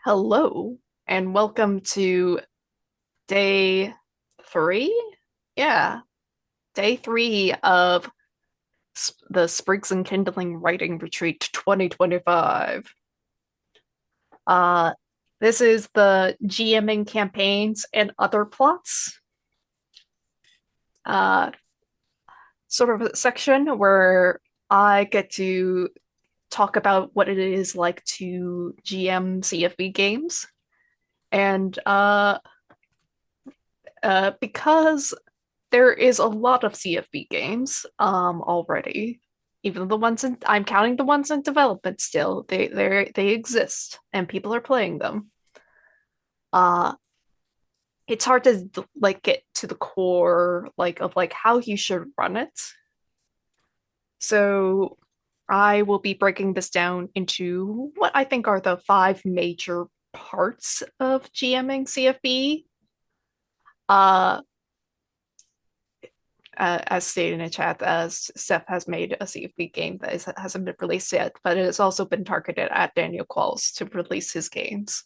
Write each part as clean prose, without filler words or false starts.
Hello, and welcome to day three? Yeah, day three of the Sprigs and Kindling Writing Retreat 2025. Uh, this is the GMing campaigns and other plots, uh, sort of a section where I get to talk about what it is like to GM CFB games. And because there is a lot of CFB games already. Even the ones in I'm counting the ones in development still. They exist and people are playing them. Uh it's hard to like get to the core of how you should run it. So I will be breaking this down into what I think are the five major parts of GMing CFB. Uh as stated in the chat, as Steph has made a CFB game that hasn't been released yet, but it has also been targeted at Daniel Qualls to release his games.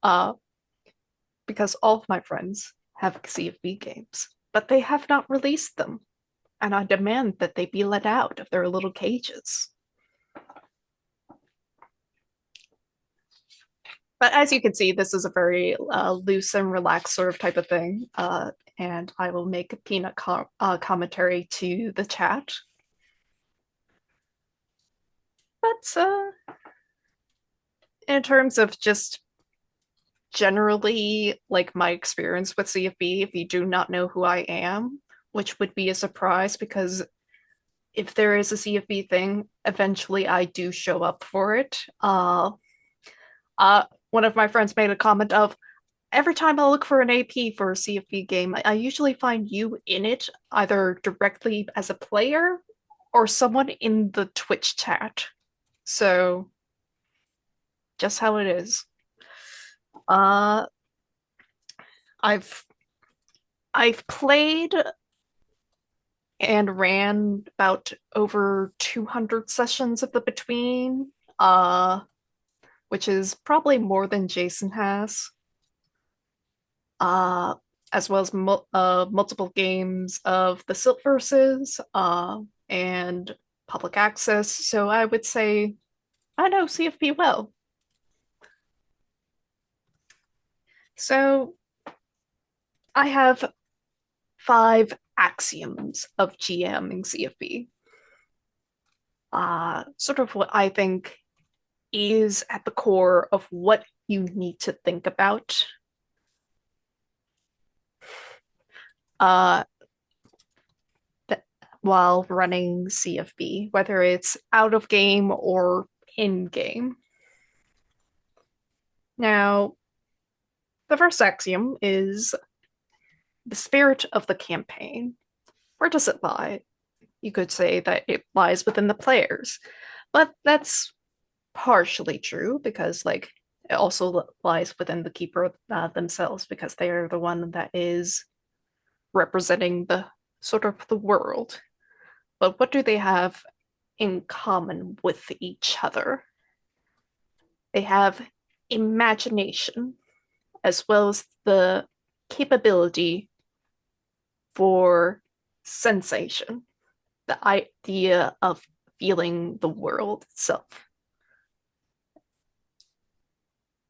Uh, because all of my friends have CFB games, but they have not released them, and I demand that they be let out of their little cages. But as you can see, this is a very loose and relaxed sort of type of thing, and I will make a peanut commentary to the chat. But in terms of just generally like my experience with CFB, if you do not know who I am, which would be a surprise because if there is a CFB thing, eventually I do show up for it. One of my friends made a comment of every time I look for an AP for a CFB game, I usually find you in it either directly as a player or someone in the Twitch chat. So just how it is. Uh, I've I've played and ran about over 200 sessions of the between, uh, which is probably more than Jason has, uh, as well as multiple games of the Siltverses and public access. So I would say I know CFP well. So I have five axioms of GMing CFP. Sort of what I think is at the core of what you need to think about uh, while running CFB, whether it's out of game or in game. Now, the first axiom is the spirit of the campaign. Where does it lie? You could say that it lies within the players, but that's partially true because, like, it also lies within the keeper themselves because they are the one that is representing the sort of the world. But what do they have in common with each other? They have imagination as well as the capability for sensation, the idea of feeling the world itself.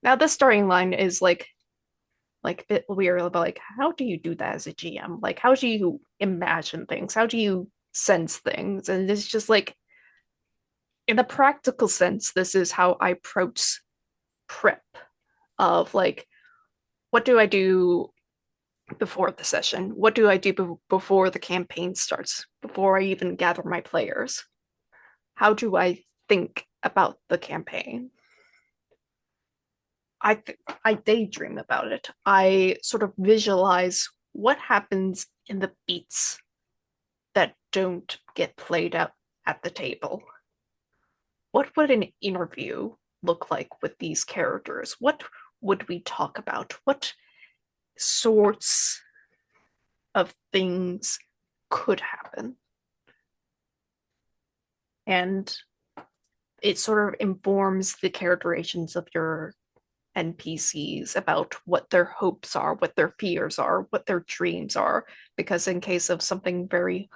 Now, this storyline is like a bit weird about like how do you do that as a GM? Like how do you imagine things? How do you sense things? And it's just like in a practical sense, this is how I approach prep of like what do I do before the session? What do I do before the campaign starts? Before I even gather my players? How do I think about the campaign? I daydream about it. I sort of visualize what happens in the beats that don't get played out at the table. What would an interview look like with these characters? What would we talk about? What sorts of things could happen? And it sort of informs the characterizations of your NPCs about what their hopes are, what their fears are, what their dreams are, because in case of something very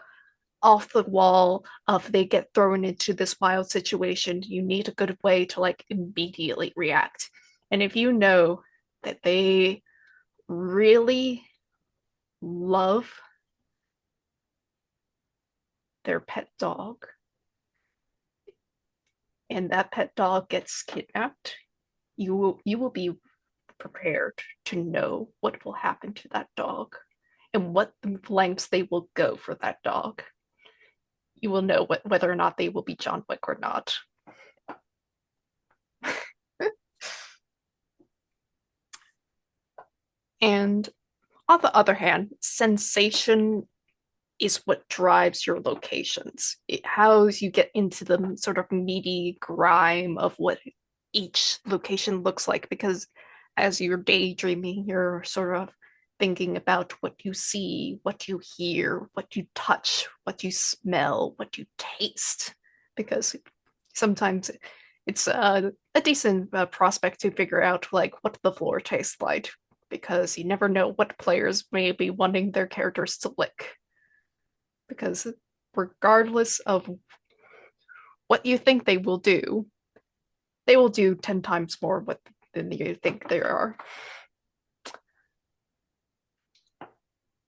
off the wall of they get thrown into this wild situation, you need a good way to like immediately react. And if you know that they really love their pet dog and that pet dog gets kidnapped, you will be prepared to know what will happen to that dog and what lengths they will go for that dog. You will know whether or not they will be John Wick or not. And on the other hand, sensation is what drives your locations. How you get into the sort of meaty grime of what each location looks like, because as you're daydreaming, you're sort of thinking about what you see, what you hear, what you touch, what you smell, what you taste, because sometimes it's a decent prospect to figure out like what the floor tastes like, because you never know what players may be wanting their characters to lick, because regardless of what you think they will do 10 times more than you think they are.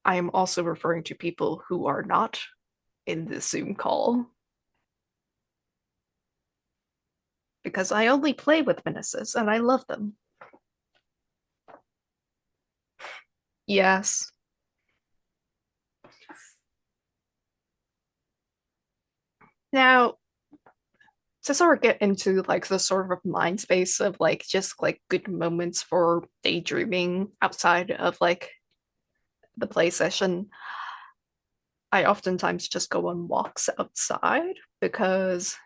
I am also referring to people who are not in this Zoom call, because I only play with menaces and I love them. Yes. Now, to sort of get into like the sort of mind space of like just like good moments for daydreaming outside of like the play session, I oftentimes just go on walks outside because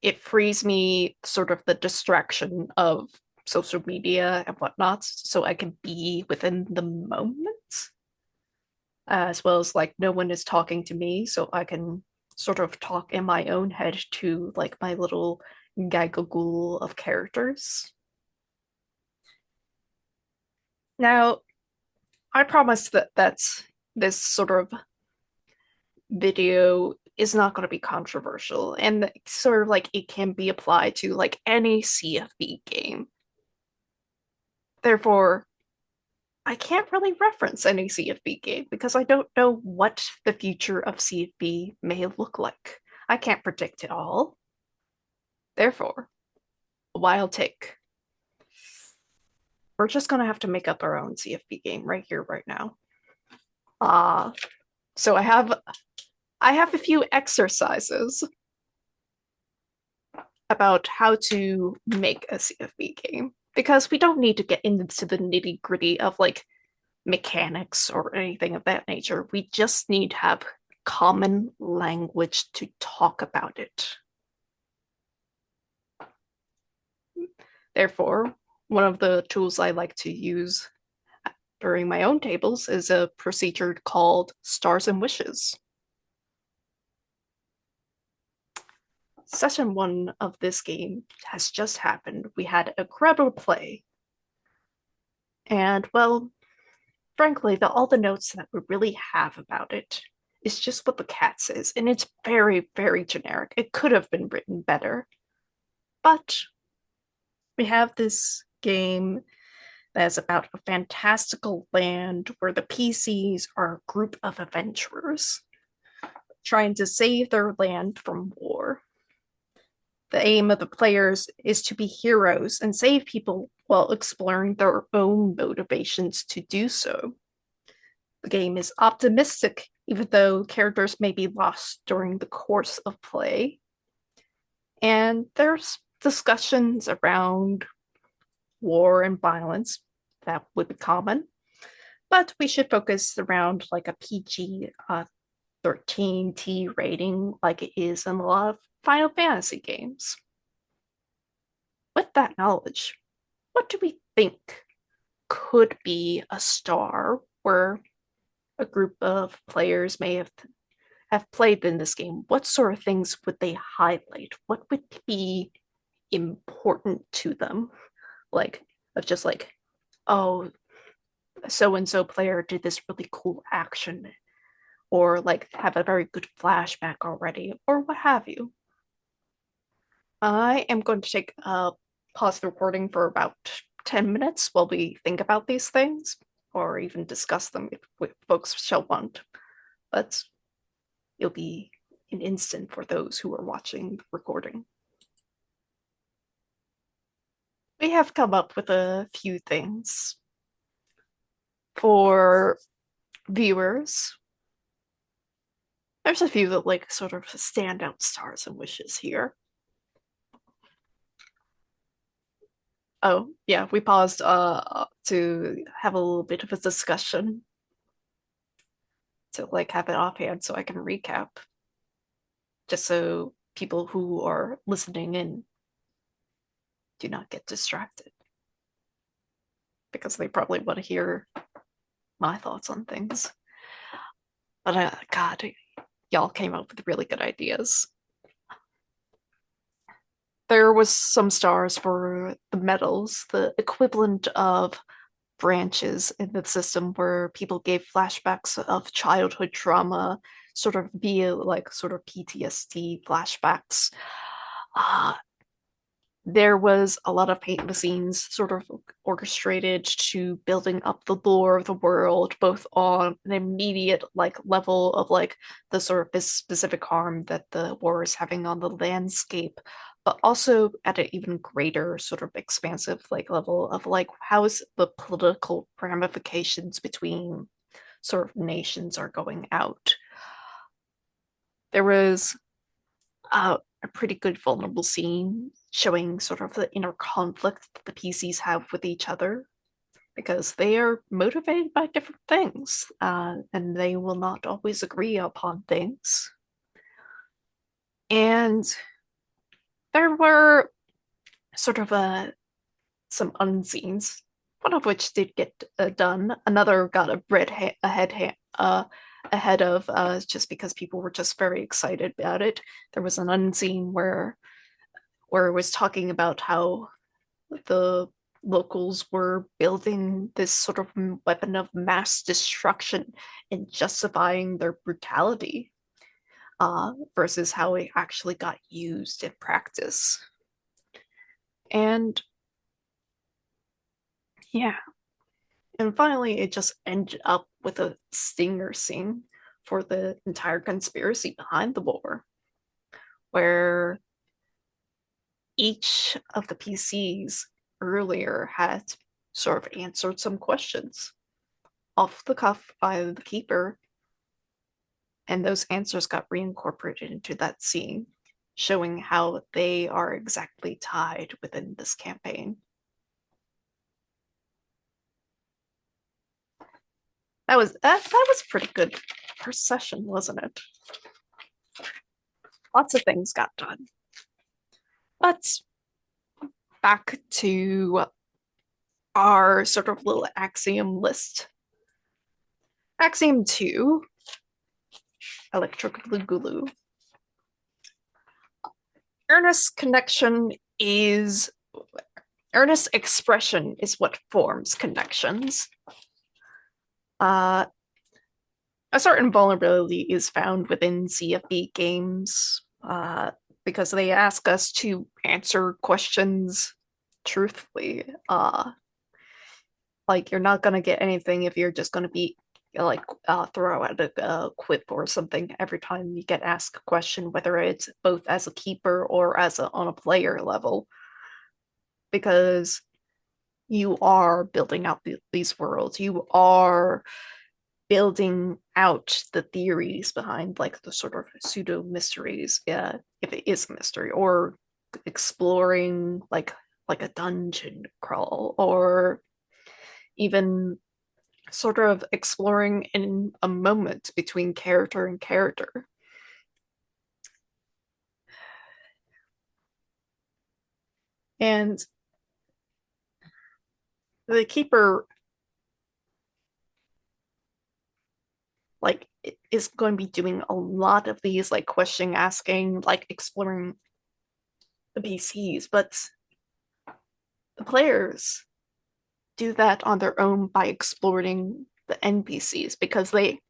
it frees me sort of the distraction of social media and whatnot, so I can be within the moment, as well as like no one is talking to me, so I can sort of talk in my own head to like my little gagagool of characters. Now, I promise that this sort of video is not going to be controversial, and sort of like it can be applied to like any CFB game. Therefore, I can't really reference any CFB game because I don't know what the future of CFB may look like. I can't predict it all. Therefore, a wild take. We're just gonna have to make up our own CFB game right here, right now. Uh so I have a few exercises about how to make a CFB game, because we don't need to get into the nitty gritty of like mechanics or anything of that nature. We just need to have common language to talk about it. Therefore, one of the tools I like to use during my own tables is a procedure called Stars and Wishes. Session one of this game has just happened. We had a incredible play. And well, frankly, all the notes that we really have about it is just what the cat says, and it's very, very generic. It could have been written better. But we have this game that's about a fantastical land where the PCs are a group of adventurers trying to save their land from war. The aim of the players is to be heroes and save people while exploring their own motivations to do so. The game is optimistic, even though characters may be lost during the course of play. And there's discussions around war and violence that would be common, but we should focus around like a PG 13T rating, like it is in a lot of Final Fantasy games. With that knowledge, what do we think could be a star where a group of players may have played in this game? What sort of things would they highlight? What would be important to them? Like of just like, oh, so and so player did this really cool action, or like have a very good flashback already, or what have you. I am going to take a pause the recording for about 10 minutes while we think about these things, or even discuss them if folks shall want. But it'll be an instant for those who are watching the recording. We have come up with a few things for viewers. There's a few that like sort of standout stars and wishes here. Oh, yeah, we paused to have a little bit of a discussion to like have it offhand so I can recap, just so people who are listening in do not get distracted because they probably want to hear my thoughts on things. But God, y'all came up with really good ideas. There was some stars for the medals, the equivalent of branches in the system where people gave flashbacks of childhood trauma, sort of via like sort of PTSD flashbacks. Uh, there was a lot of paint the scenes sort of orchestrated to building up the lore of the world, both on an immediate like level of like the sort of specific harm that the war is having on the landscape, but also at an even greater sort of expansive like level of like how is the political ramifications between sort of nations are going out. There was a pretty good vulnerable scene showing sort of the inner conflict that the PCs have with each other because they are motivated by different things and they will not always agree upon things. And there were sort of some unscenes, one of which did get done. Another got a bread ahead of just because people were just very excited about it. There was an unseen where it was talking about how the locals were building this sort of weapon of mass destruction and justifying their brutality versus how it actually got used in practice. And yeah, and finally, it just ended up with a stinger scene for the entire conspiracy behind the war, where each of the PCs earlier had sort of answered some questions off the cuff by the keeper, and those answers got reincorporated into that scene, showing how they are exactly tied within this campaign. That was pretty good first session, wasn't it? Lots of things got done. But back to our sort of little axiom list. Axiom 2, electric glue. Earnest connection is earnest expression is what forms connections. A certain vulnerability is found within CFB games because they ask us to answer questions truthfully. Like you're not gonna get anything if you're just gonna be like throw out a quip or something every time you get asked a question, whether it's both as a keeper or as on a player level, because you are building out these worlds. You are building out the theories behind like the sort of pseudo mysteries, yeah, if it is a mystery, or exploring like a dungeon crawl, or even sort of exploring in a moment between character and character. And the keeper like is going to be doing a lot of these like question asking, like exploring the PCs, but the players do that on their own by exploring the NPCs because they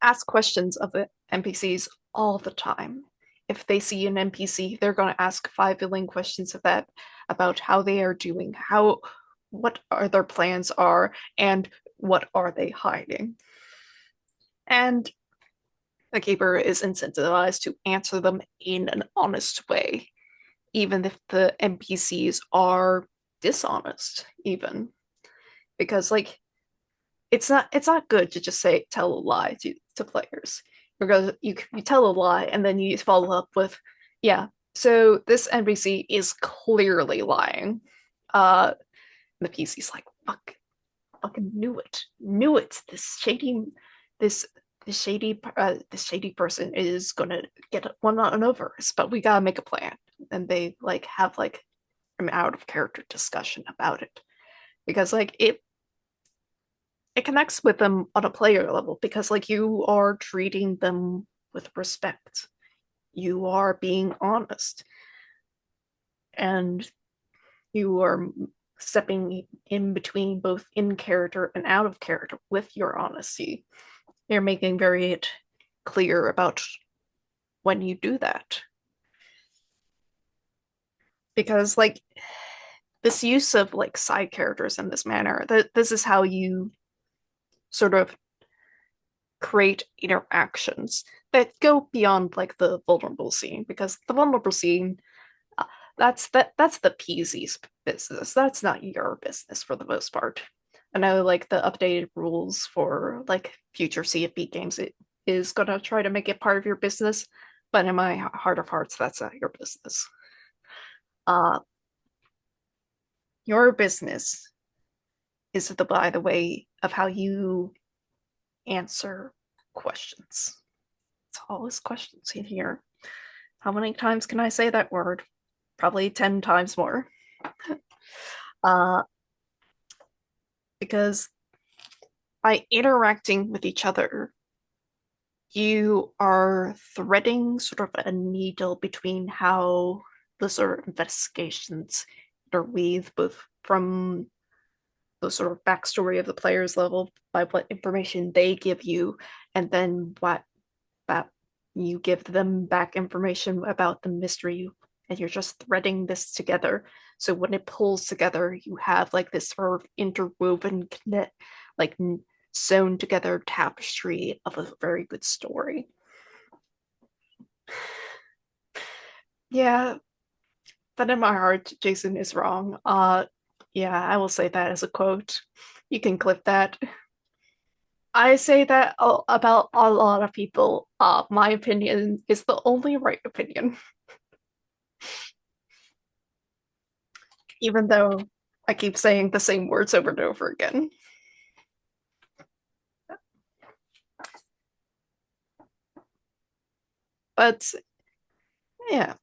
ask questions of the NPCs all the time. If they see an NPC, they're going to ask 5 billion questions of that about how they are doing, how what are their plans are, and what are they hiding. And the keeper is incentivized to answer them in an honest way, even if the NPCs are dishonest, even because like it's not good to just say tell a lie to players because you tell a lie and then you follow up with yeah, so this NPC is clearly lying. uh the PC's like fucking knew it, this this shady person is gonna get one on over us, but we gotta make a plan. And they like have like an out of character discussion about it because like it connects with them on a player level because like you are treating them with respect, you are being honest, and you are stepping in between both in character and out of character with your honesty. You're making very clear about when you do that because like this use of like side characters in this manner, that this is how you sort of create interactions that go beyond like the vulnerable scene because the vulnerable scene, uh, that's the PZ's business. That's not your business for the most part. I know like the updated rules for like future CFP games, it is gonna try to make it part of your business, but in my heart of hearts, that's not your business. Uh, your business is the by the way of how you answer questions. It's always questions in here. How many times can I say that word? Probably 10 times more. uh, because by interacting with each other, you are threading sort of a needle between how the sort of investigations interweave both from the sort of backstory of the player's level by what information they give you, and then what that you give them back information about the mystery, and you're just threading this together. So when it pulls together, you have like this sort of interwoven, connect, like sewn together tapestry of a very good story. Yeah, but in my heart, Jason is wrong. Yeah, I will say that as a quote. You can clip that. I say that about a lot of people. My opinion is the only right opinion, even though I keep saying the same words over and over again. But yeah,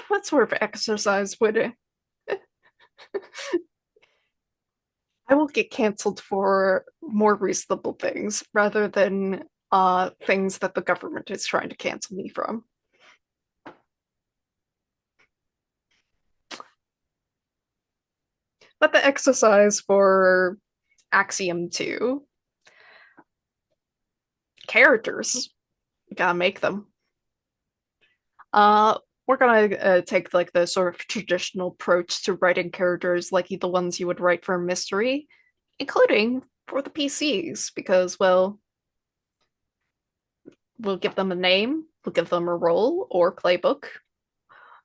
what sort of exercise would I will get canceled for more reasonable things rather than things that the government is trying to cancel me from. But the exercise for Axiom 2, characters, you gotta make them. Uh, we're gonna take like the sort of traditional approach to writing characters like the ones you would write for a mystery, including for the PCs, because, well, we'll give them a name, we'll give them a role or playbook,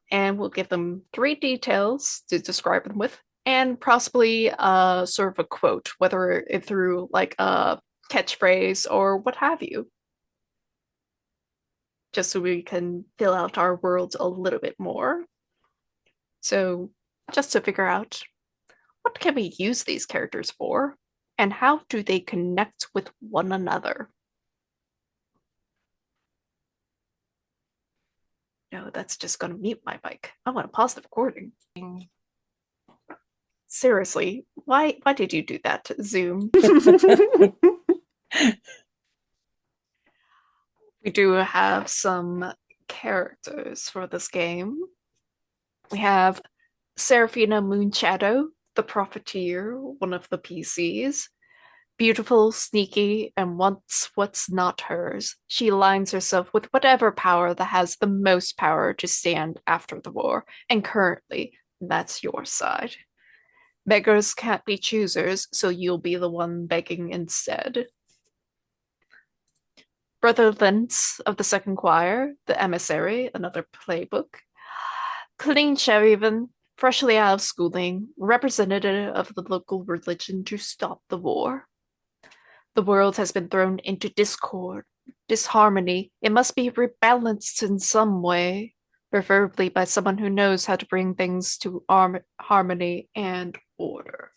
and we'll give them 3 details to describe them with, and possibly sort of a quote, whether it through like a catchphrase or what have you, just so we can fill out our worlds a little bit more. So, just to figure out what can we use these characters for, and how do they connect with one another? No, that's just gonna mute my mic. I want to pause the recording. Seriously, why did you do that, Zoom? We do have some characters for this game. We have Serafina Moonshadow, the Profiteer, one of the PCs. Beautiful, sneaky, and wants what's not hers. She aligns herself with whatever power that has the most power to stand after the war, and currently, that's your side. Beggars can't be choosers, so you'll be the one begging instead. Brother Lentz of the Second Choir, The Emissary, another playbook. Clean shaven, freshly out of schooling, representative of the local religion to stop the war. The world has been thrown into discord, disharmony. It must be rebalanced in some way, preferably by someone who knows how to bring things to harmony and order.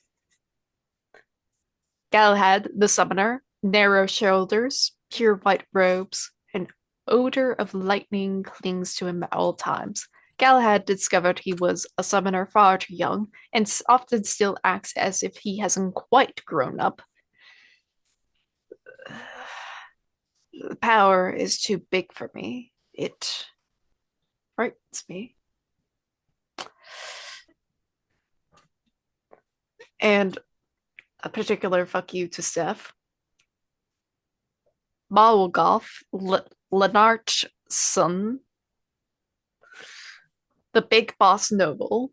Galahad, the summoner, narrow shoulders, pure white robes, an odor of lightning clings to him at all times. Galahad discovered he was a summoner far too young, and often still acts as if he hasn't quite grown up. The power is too big for me. It frightens me. And a particular fuck you to Steph. Malwolgoth, Lenart's son, the big boss noble.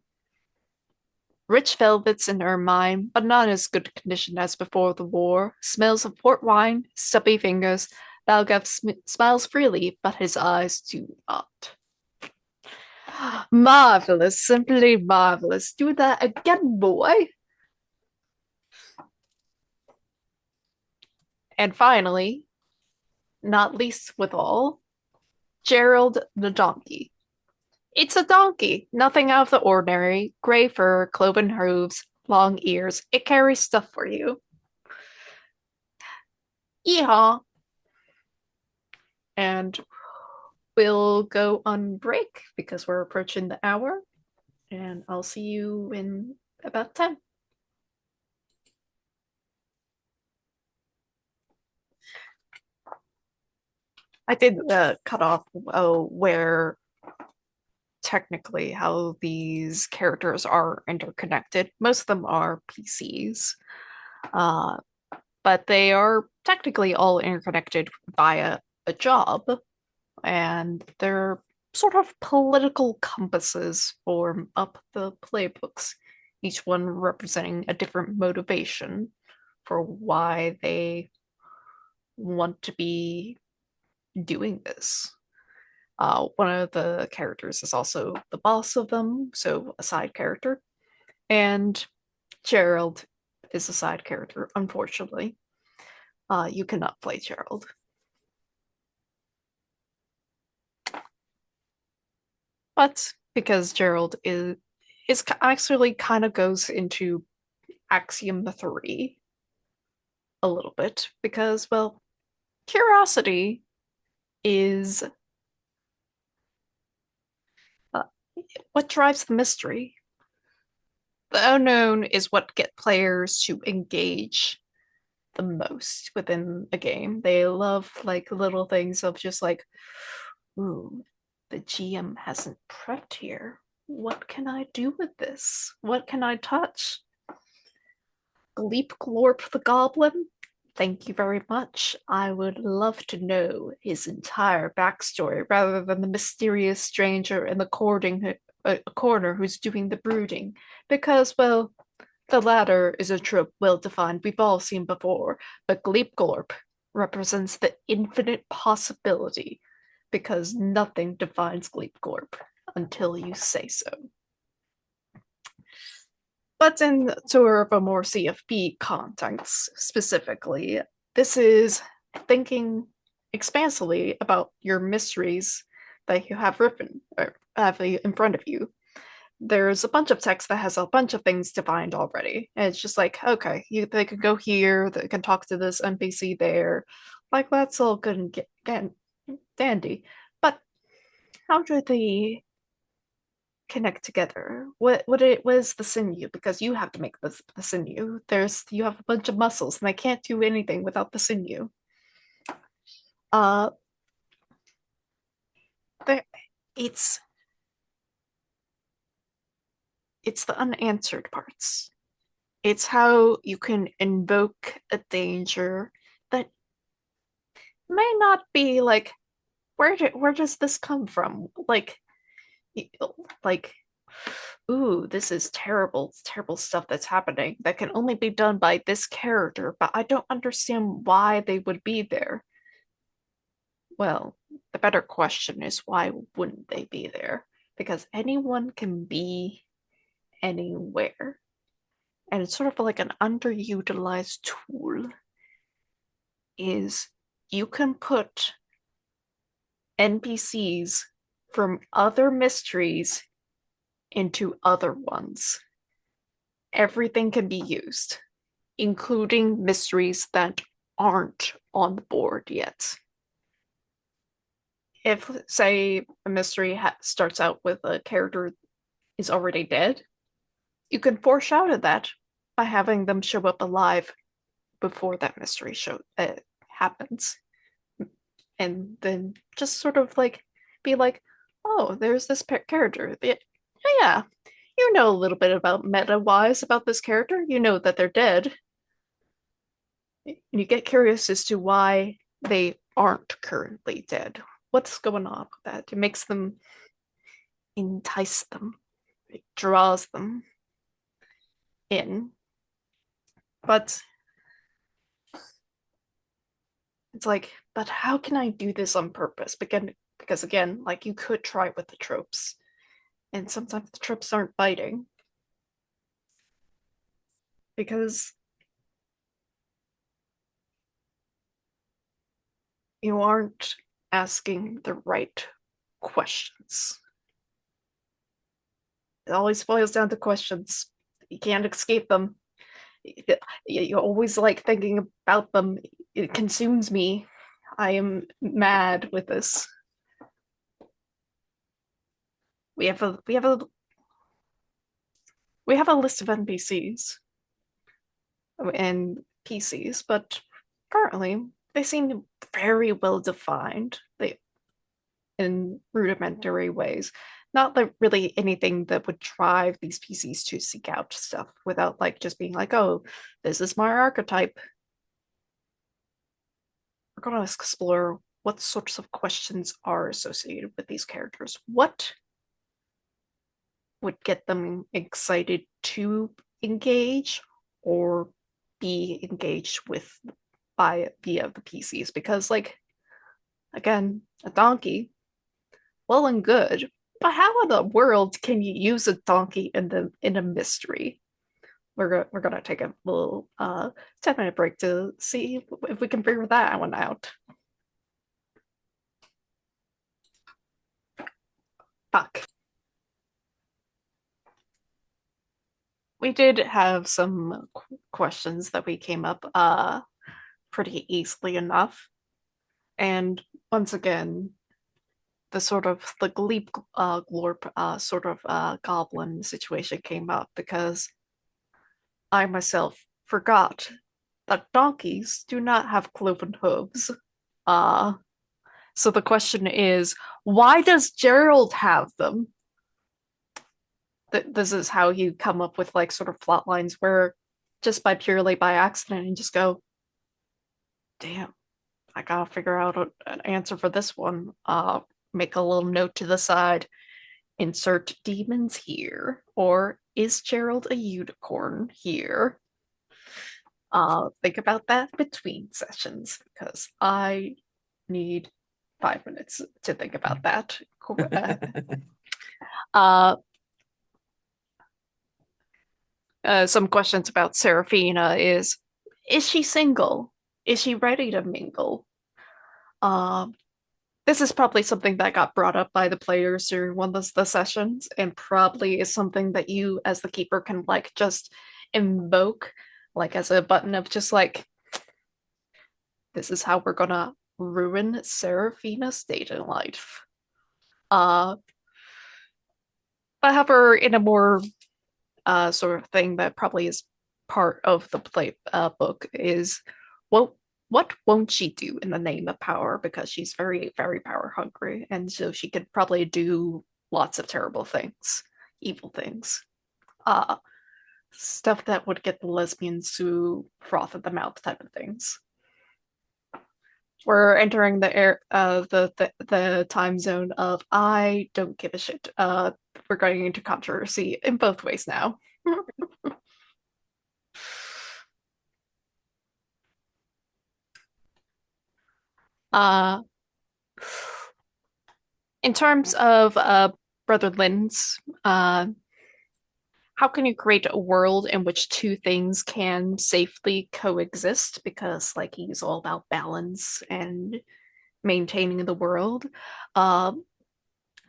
Rich velvets in ermine, but not in as good condition as before the war. Smells of port wine, stubby fingers. Balgav smiles freely, but his eyes do not. Marvelous, simply marvelous. Do that again, boy. And finally, not least with all, Gerald the donkey. It's a donkey, nothing out of the ordinary. Gray fur, cloven hooves, long ears. It carries stuff for you. Yeehaw! And we'll go on break because we're approaching the hour. And I'll see you in about 10. I did cut off where technically how these characters are interconnected. Most of them are PCs, uh, but they are technically all interconnected via a job, and they're sort of political compasses form up the playbooks, each one representing a different motivation for why they want to be doing this. One of the characters is also the boss of them, so a side character. And Gerald is a side character, unfortunately. You cannot play Gerald. But because Gerald is actually kind of goes into Axiom 3 a little bit, because, well, curiosity is uh, what drives the mystery. The unknown is what get players to engage the most within a game. They love like little things of just like, ooh, the GM hasn't prepped here. What can I do with this? What can I touch? Gleep Glorp the Goblin? Thank you very much. I would love to know his entire backstory rather than the mysterious stranger in the corner who's doing the brooding. Because, well, the latter is a trope well defined we've all seen before, but Gleepglorp represents the infinite possibility because nothing defines Gleepglorp until you say so. But in sort of a more CFP context specifically, this is thinking expansively about your mysteries that you have written or have in front of you. There's a bunch of text that has a bunch of things defined already. And it's just like, okay, they can go here, they can talk to this NPC there. Like, that's all good and dandy. But how do they connect together? What is the sinew? Because you have to make the sinew. You have a bunch of muscles, and they can't do anything without the sinew. Uh, there, it's it's the unanswered parts. It's how you can invoke a danger that may not be like where does this come from? Like ooh, this is terrible, terrible stuff that's happening that can only be done by this character, but I don't understand why they would be there. Well, the better question is why wouldn't they be there? Because anyone can be anywhere. And it's sort of like an underutilized tool is you can put NPCs from other mysteries into other ones. Everything can be used, including mysteries that aren't on the board yet. If, say, a mystery starts out with a character is already dead, you can foreshadow that by having them show up alive before that mystery happens, and then just sort of like be like, oh, there's this character. Yeah, you know a little bit about meta wise about this character. You know that they're dead, and you get curious as to why they aren't currently dead. What's going on with that? It makes them entice them, it draws them in. But it's like, but how can I do this on purpose? Because again, like you could try with the tropes, and sometimes the tropes aren't biting because you aren't asking the right questions. It always boils down to questions. You can't escape them. You always like thinking about them. It consumes me. I am mad with this. We have a we have a we have a list of NPCs and PCs, but currently they seem very well defined. They in rudimentary ways. Not like really anything that would drive these PCs to seek out stuff without like just being like, oh, this is my archetype. We're going to explore what sorts of questions are associated with these characters. What would get them excited to engage or be engaged with by via the PCs? Because like again, a donkey, well and good, but how in the world can you use a donkey in a mystery? We're gonna take a little 10-minute break to see if we can figure that one out. Fuck. We did have some questions that we came up pretty easily enough. And once again, the sort of the Gleep Glorp sort of goblin situation came up because I myself forgot that donkeys do not have cloven hooves. Uh, so the question is, why does Gerald have them? This is how you come up with like sort of plot lines where just by purely by accident and just go, damn, I gotta figure out an answer for this one. Make a little note to the side, insert demons here, or is Gerald a unicorn here? Think about that between sessions because I need 5 minutes to think about that. uh, some questions about Seraphina is she single? Is she ready to mingle? Um, this is probably something that got brought up by the players during one of the sessions, and probably is something that you, as the keeper, can like just invoke, like as a button of just like, this is how we're gonna ruin Seraphina's dating life. Uh, however, in a more sort of thing that probably is part of the play book is what what won't she do in the name of power because she's very very power hungry and so she could probably do lots of terrible things, evil things. Uh, Stuff that would get the lesbians to froth at the mouth type of things. We're entering the time zone of I don't give a shit. We're going into controversy in both ways now. uh, in terms of Brother Lynn's, how can you create a world in which two things can safely coexist? Because like he's all about balance and maintaining the world. Um,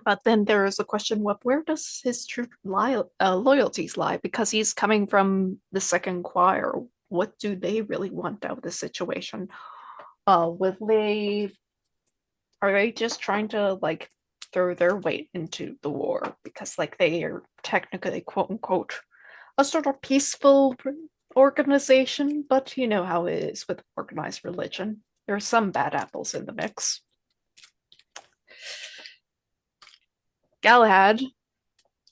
but then there is a question: what where does his true loyalties lie? Because he's coming from the second choir. What do they really want out of this situation? Will they are they just trying to like throw their weight into the war because like they are technically quote unquote a sort of peaceful organization, but you know how it is with organized religion. There are some bad apples in the mix. Galahad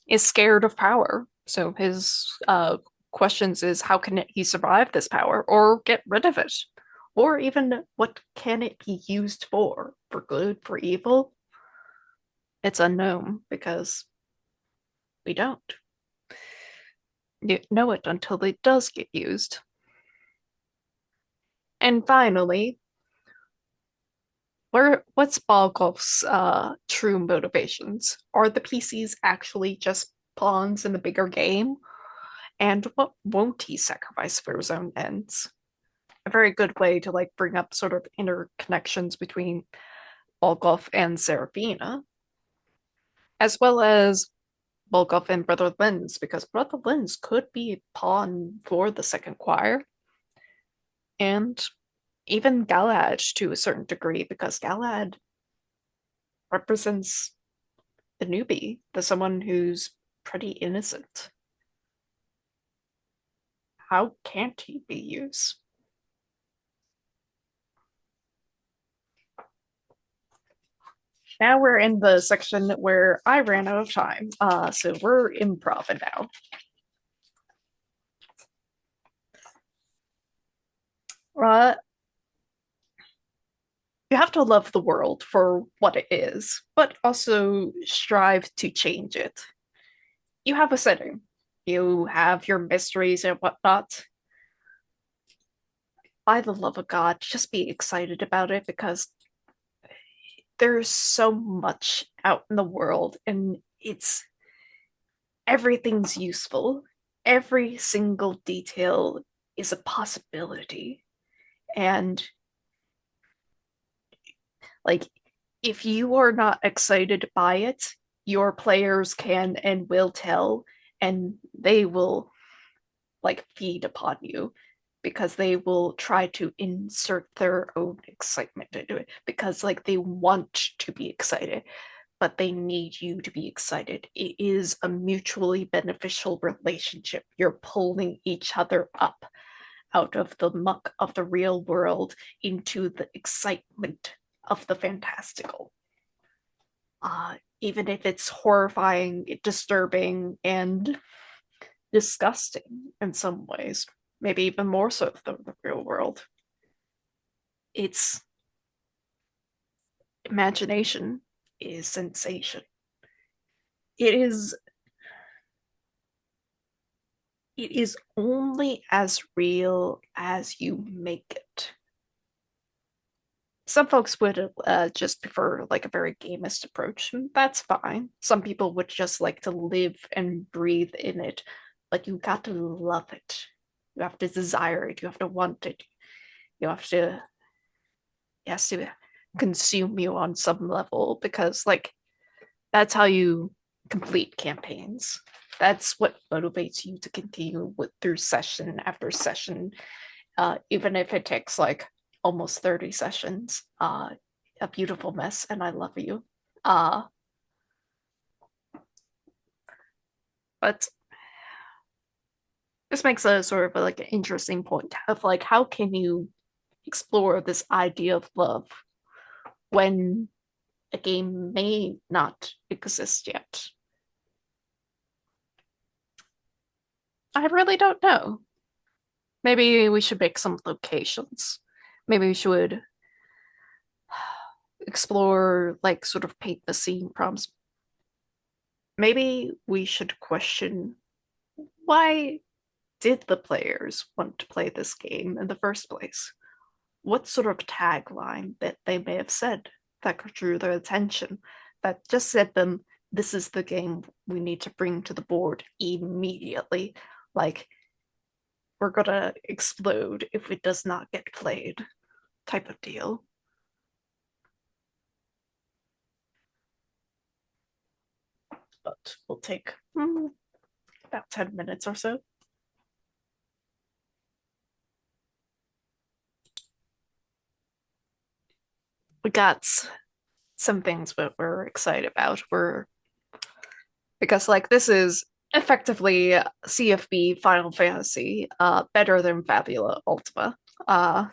is scared of power. So his questions is how can he survive this power or get rid of it? Or even what can it be used for good, for evil? It's unknown because we don't know it until it does get used. And finally, what's Balgov's true motivations? Are the PCs actually just pawns in the bigger game? And what won't he sacrifice for his own ends? A very good way to like bring up sort of interconnections between Volkov and Serafina, as well as Volkov and Brother Linz, because Brother Linz could be a pawn for the second choir, and even Galahad to a certain degree, because Galahad represents the newbie, the someone who's pretty innocent. How can't he be used? Now we're in the section where I ran out of time, so we're improv now. Uh, you have to love the world for what it is, but also strive to change it. You have a setting, you have your mysteries and whatnot. By the love of God, just be excited about it because there's so much out in the world and it's everything's useful. Every single detail is a possibility. And like, if you are not excited by it, your players can and will tell, and they will like feed upon you because they will try to insert their own excitement into it because like they want to be excited, but they need you to be excited. It is a mutually beneficial relationship. You're pulling each other up out of the muck of the real world into the excitement of the fantastical. Even if it's horrifying, disturbing, and disgusting in some ways, maybe even more so than the real world. It's imagination is sensation. It is it is only as real as you make it. Some folks would just prefer like a very gamist approach, and that's fine. Some people would just like to live and breathe in it, but you got to love it. You have to desire it. You have to want it. You have to it has to consume you on some level because like that's how you complete campaigns. That's what motivates you to continue with through session after session, even if it takes like almost 30 sessions. A beautiful mess, and I love you. Uh, but this makes a sort of like an interesting point of like how can you explore this idea of love when a game may not exist yet. I really don't know. Maybe we should make some locations. Maybe we should explore, like, sort of paint the scene prompts. Maybe we should question why did the players want to play this game in the first place? What sort of tagline that they may have said that drew their attention, that just said them, this is the game we need to bring to the board immediately. Like, we're gonna explode if it does not get played, type of deal. But we'll take about 10 minutes or so. We got some things that we're excited about. We're because like this is effectively CFB Final Fantasy, better than Fabula Ultima. Uh,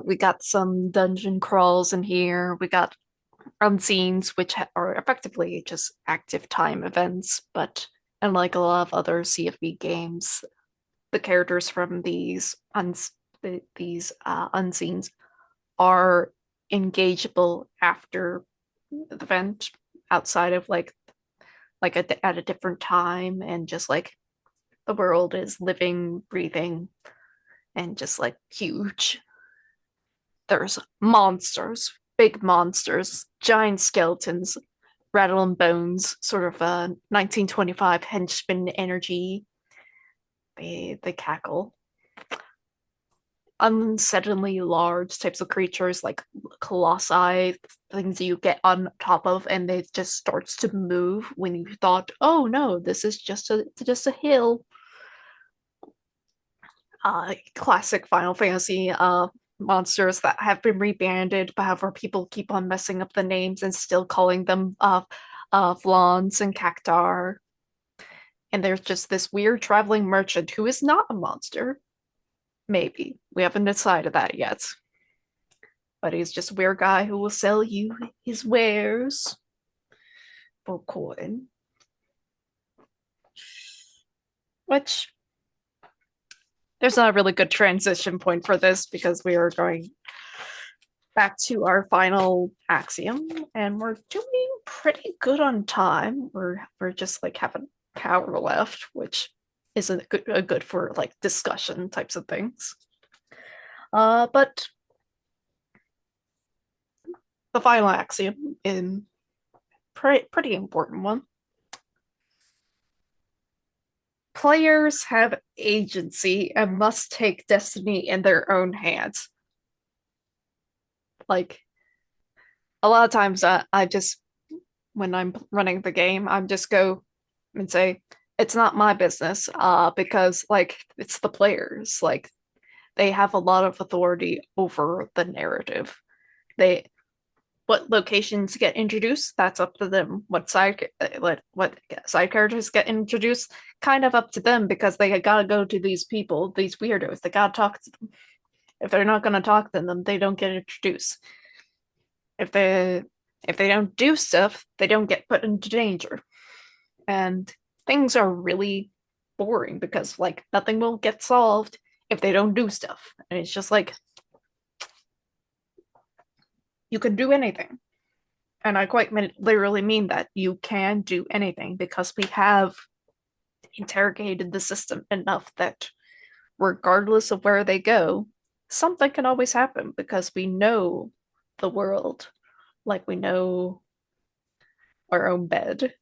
we got some dungeon crawls in here. We got unscenes, which are effectively just active time events, but unlike a lot of other CFB games, the characters from these unscenes are engageable after the event outside of like at a different time, and just like the world is living, breathing, and just like huge. There's monsters, big monsters, giant skeletons, rattle and bones, sort of 1925 henchman energy. They cackle. Unsettlingly large types of creatures like colossi, things you get on top of, and it just starts to move when you thought, oh no, this is just a hill. Classic Final Fantasy monsters that have been rebanded, but however people keep on messing up the names and still calling them Vlans and Cactar. And there's just this weird traveling merchant who is not a monster. Maybe. We haven't decided that yet. But he's just a weird guy who will sell you his wares for coin. Which there's not a really good transition point for this because we are going back to our final axiom, and we're doing pretty good on time. We're just like having power left, which isn't good for like discussion types of things. But the final axiom in pretty important one. Players have agency and must take destiny in their own hands. Like a lot of times, I just when I'm running the game, I just go and say it's not my business. Because like it's the players. Like they have a lot of authority over the narrative. They what locations get introduced, that's up to them. What side characters get introduced, kind of up to them because they gotta go to these people, these weirdos. They gotta talk to them. If they're not gonna talk to them, they don't get introduced. If they don't do stuff, they don't get put into danger. And things are really boring because like nothing will get solved if they don't do stuff. And it's just like you can do anything. And I quite literally mean that you can do anything because we have interrogated the system enough that regardless of where they go, something can always happen because we know the world like we know our own bed.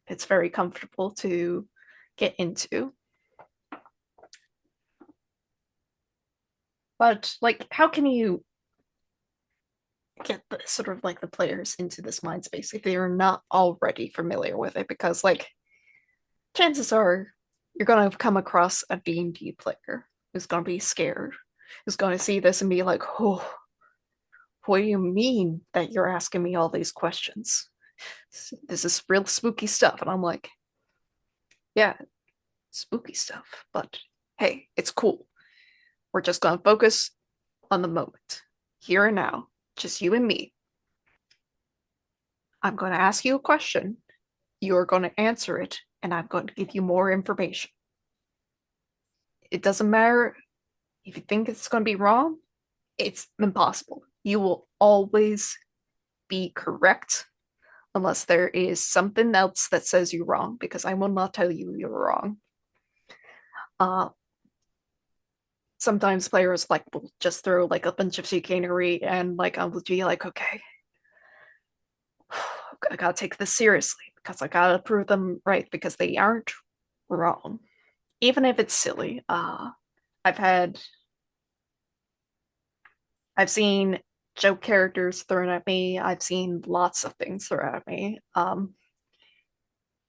It's very comfortable to get into. But like, how can you get the sort of like the players into this mind space if they are not already familiar with it? Because like chances are you're gonna come across a D&D player who's gonna be scared, who's gonna see this and be like, oh, what do you mean that you're asking me all these questions? This is real spooky stuff. And I'm like, yeah, spooky stuff, but hey, it's cool. We're just gonna focus on the moment, here and now, just you and me. I'm gonna ask you a question. You're gonna answer it and I'm going to give you more information. It doesn't matter if you think it's going to be wrong, it's impossible. You will always be correct unless there is something else that says you're wrong, because I will not tell you you're wrong. Uh, Sometimes players like will just throw like a bunch of chicanery, and like I will be like, okay, I gotta take this seriously because I gotta prove them right because they aren't wrong, even if it's silly. I've had I've seen joke characters thrown at me. I've seen lots of things thrown at me.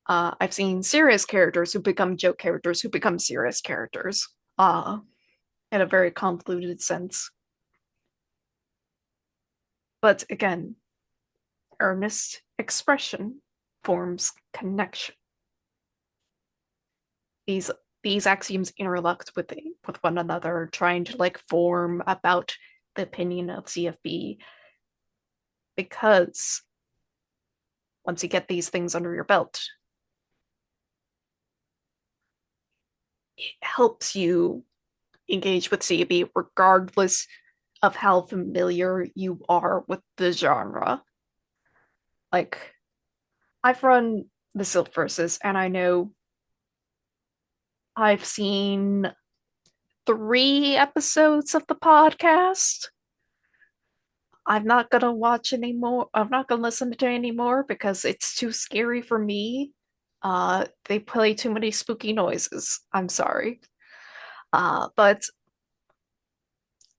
I've seen serious characters who become joke characters who become serious characters. In a very convoluted sense. But again, earnest expression forms connection. These these axioms interlocked with one another, trying to like form about the opinion of CFB, because once you get these things under your belt, it helps you engage with CFB regardless of how familiar you are with the genre. Like, I've run the Silk Verses, and I know I've seen 3 episodes of the podcast. I'm not gonna watch anymore. I'm not gonna listen to it anymore because it's too scary for me. They play too many spooky noises. I'm sorry. But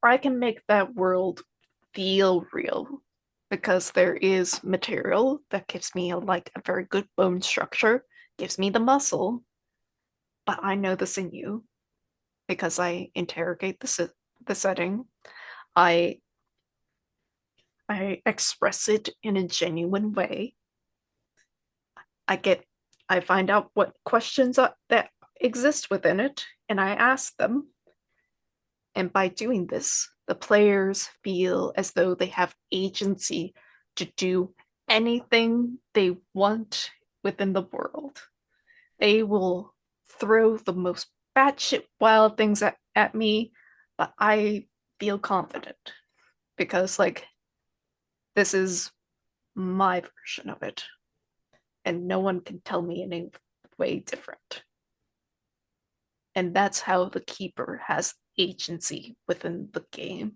I can make that world feel real because there is material that gives me like a very good bone structure, gives me the muscle, but I know the sinew because I interrogate the setting. I I express it in a genuine way. I get I find out what questions that exist within it and I ask them. And by doing this, the players feel as though they have agency to do anything they want within the world. They will throw the most batshit wild things at me, but I feel confident because, like, this is my version of it, and no one can tell me any way different. And that's how the keeper has agency within the game,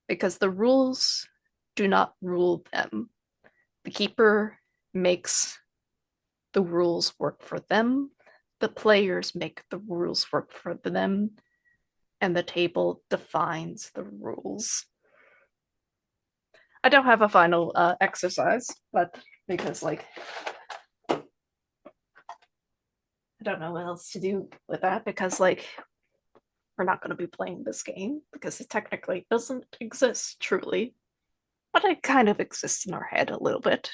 because the rules do not rule them. The keeper makes the rules work for them, the players make the rules work for them, and the table defines the rules. I don't have a final exercise, but because like I don't know what else to do with that because like we're not going to be playing this game because it technically doesn't exist truly, but it kind of exists in our head a little bit.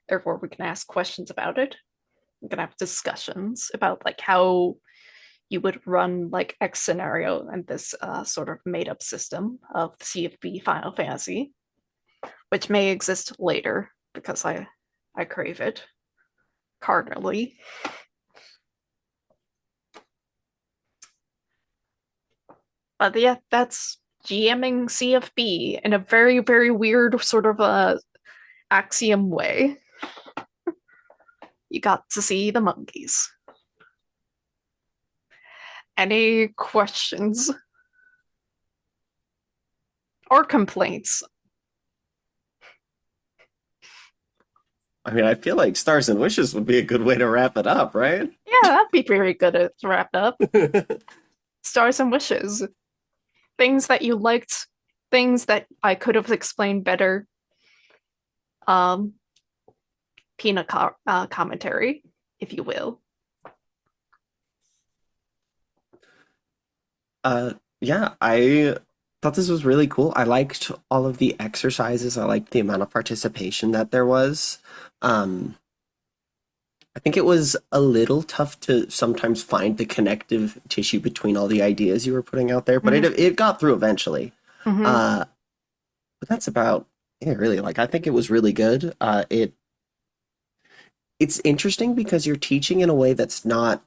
Therefore, we can ask questions about it. We can have discussions about like how you would run like X scenario and this sort of made up system of CFB Final Fantasy, which may exist later because I crave it cardinally. But yeah, that's GMing CFB in a very, very weird sort of axiom way. You got to see the monkeys. Any questions or complaints? I mean, I feel like Stars and Wishes would be a good way to wrap it up, right? Yeah, that'd be very good to wrap up. Stars and wishes. Things that you liked, things that I could have explained better. Um, peanut commentary, if you will. Yeah, I thought this was really cool. I liked all of the exercises. I liked the amount of participation that there was. Um, I think it was a little tough to sometimes find the connective tissue between all the ideas you were putting out there, but Mm-hmm. it got through eventually. Mm-hmm. Uh, but that's about it, really. Like, I think it was really good. it's interesting because you're teaching in a way that's not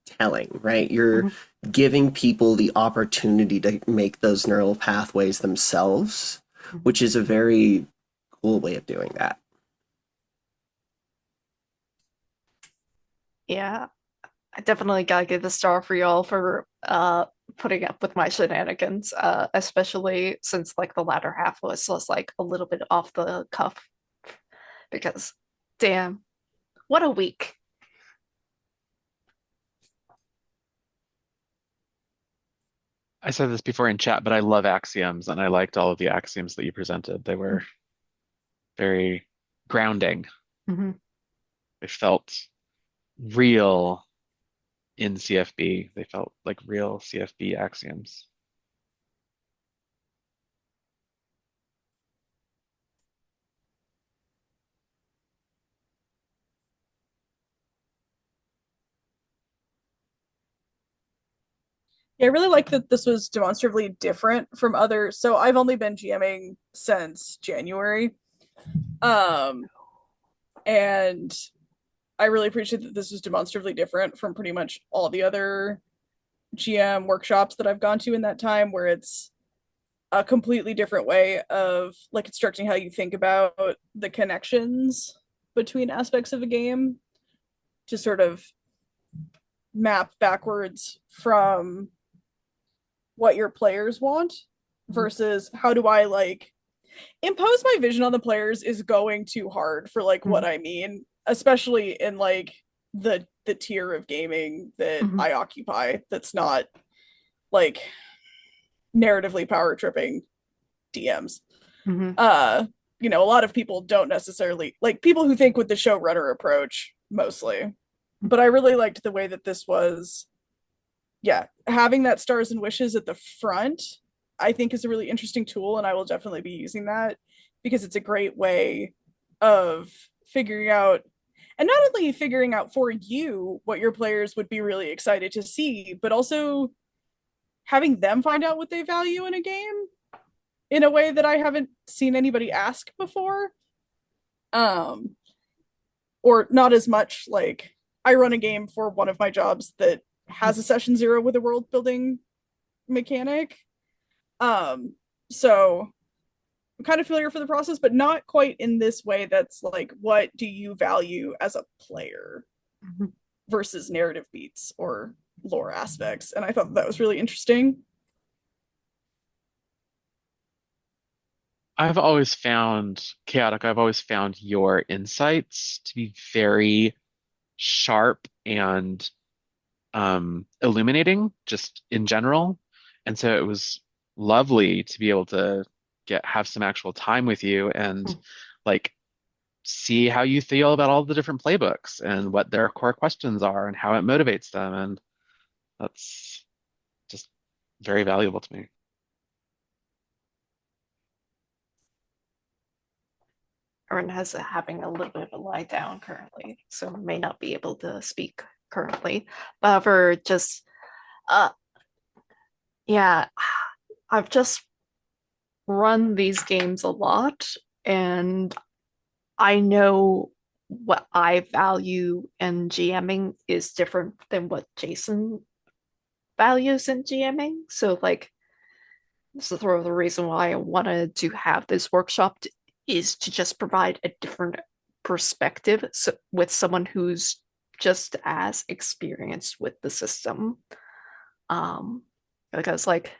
telling, right? You're Mhm. giving people the opportunity to make those neural pathways themselves, Mhm. which is a very cool way of doing that. Yeah, I definitely gotta give a star for y'all for putting up with my shenanigans, especially since like the latter half was like a little bit off the cuff because damn, what a week. I said this before in chat, but I love axioms and I liked all of the axioms that you presented. They were very grounding. Mhm. They felt real in CFB. They felt like real CFB axioms. Yeah, I really like that this was demonstrably different from others. So I've only been GMing since January. Um, and I really appreciate that this was demonstrably different from pretty much all the other GM workshops that I've gone to in that time, where it's a completely different way of like instructing how you think about the connections between aspects of a game to sort of map backwards from what your players want Mhm. versus how do I like impose my vision on the players is going too hard for like what Mhm. I mean, especially in like the tier of gaming that Mhm. I occupy that's not like narratively power tripping DMs. Mhm. Uh, you know, a lot of people don't necessarily like people who think with the showrunner approach mostly. But I really liked the way that this was, yeah, having that stars and wishes at the front, I think is a really interesting tool, and I will definitely be using that because it's a great way of figuring out and not only figuring out for you what your players would be really excited to see, but also having them find out what they value in a game in a way that I haven't seen anybody ask before. Um, or not as much like I run a game for one of my jobs that has a session zero with a world building mechanic. Um, so I'm kind of familiar for the process, but not quite in this way that's like, what do you value as a player Mhm. versus narrative beats or lore aspects? And I thought that was really interesting. I've always found chaotic. I've always found your insights to be very sharp and illuminating just in general. And so it was lovely to be able to get have some actual time with you and like see how you feel about all the different playbooks and what their core questions are and how it motivates them. And that's just very valuable to me. Erin has having a little bit of a lie down currently, so may not be able to speak currently. However, just uh yeah, I've just run these games a lot and I know what I value in GMing is different than what Jason values in GMing. So like this is sort of the reason why I wanted to have this workshop is to just provide a different perspective with someone who's just as experienced with the system. Um, because like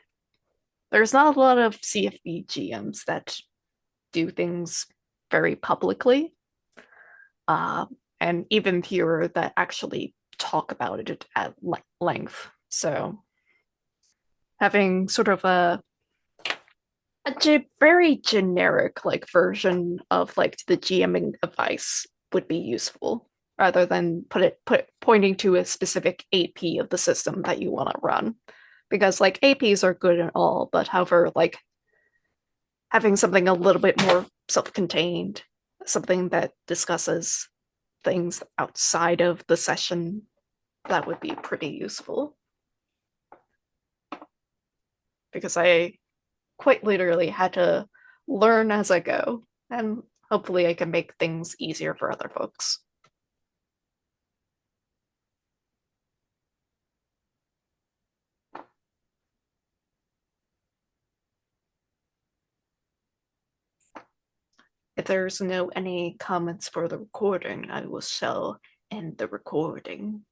there's not a lot of CFB GMs that do things very publicly, uh, and even fewer that actually talk about it at length. So having sort of very generic like version of like the GMing advice would be useful rather than put pointing to a specific AP of the system that you want to run. Because like APs are good and all, but however, like having something a little bit more self-contained, something that discusses things outside of the session, that would be pretty useful. Because I quite literally had to learn as I go, and hopefully I can make things easier for other folks. If there's no any comments for the recording, I will shall end the recording.